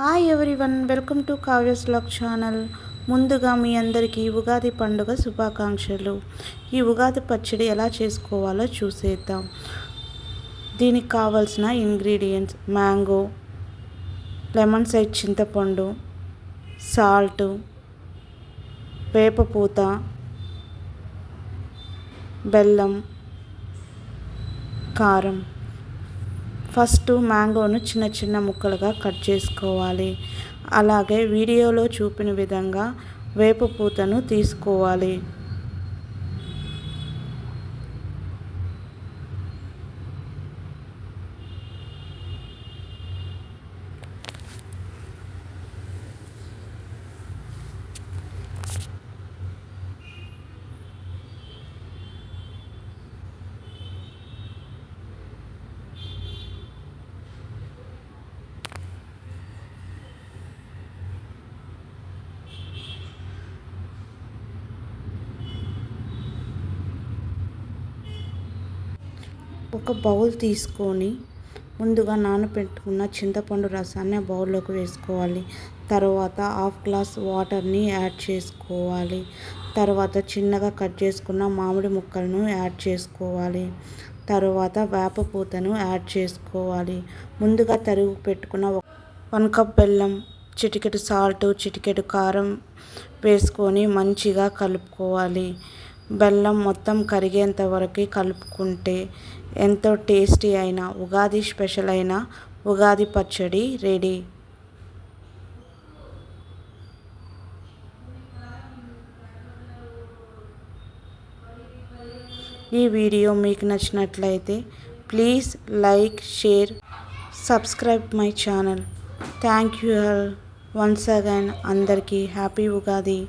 Hi everyone, welcome to Kavya's vlog channel. ముందుగా మీ అందరికీ ఉగాది పండుగ శుభాకాంక్షలు. ఈ ఉగాది పచ్చడి ఎలా చేసుకోవాలో చూసేద్దాం. దీనికి కావాల్సిన ఇంగ్రీడియంట్స్: మ్యాంగో, లెమన్ సైజ్ చింతపండు, సాల్ట్, వేపపూత, బెల్లం, కారం. ఫస్ట్ మ్యాంగోను చిన్న చిన్న ముక్కలుగా కట్ చేసుకోవాలి. అలాగే వీడియోలో చూపిన విధంగా వేపపూతను తీసుకోవాలి. ఒక బౌల్ తీసుకొని ముందుగా నానబెట్టుకున్న చింతపండు రసాన్ని ఆ బౌల్లోకి వేసుకోవాలి. తర్వాత హాఫ్ గ్లాస్ వాటర్ని యాడ్ చేసుకోవాలి. తర్వాత చిన్నగా కట్ చేసుకున్న మామిడి ముక్కలను యాడ్ చేసుకోవాలి. తర్వాత వేపపూతను యాడ్ చేసుకోవాలి. ముందుగా తరుగు పెట్టుకున్న 1 కప్ బెల్లం, చిటికెడు సాల్ట్, చిటికెడు కారం వేసుకొని మంచిగా కలుపుకోవాలి. బెల్లం మొత్తం కరిగేంత వరకు కలుపుకుంటే ఎంతో టేస్టీ అయిన ఉగాది స్పెషల్ అయిన ఉగాది పచ్చడి రెడీ. ఈ వీడియో మీకు నచ్చినట్లయితే please like, share, subscribe my channel. Thank you all once again. అందరికీ హ్యాపీ ఉగాది.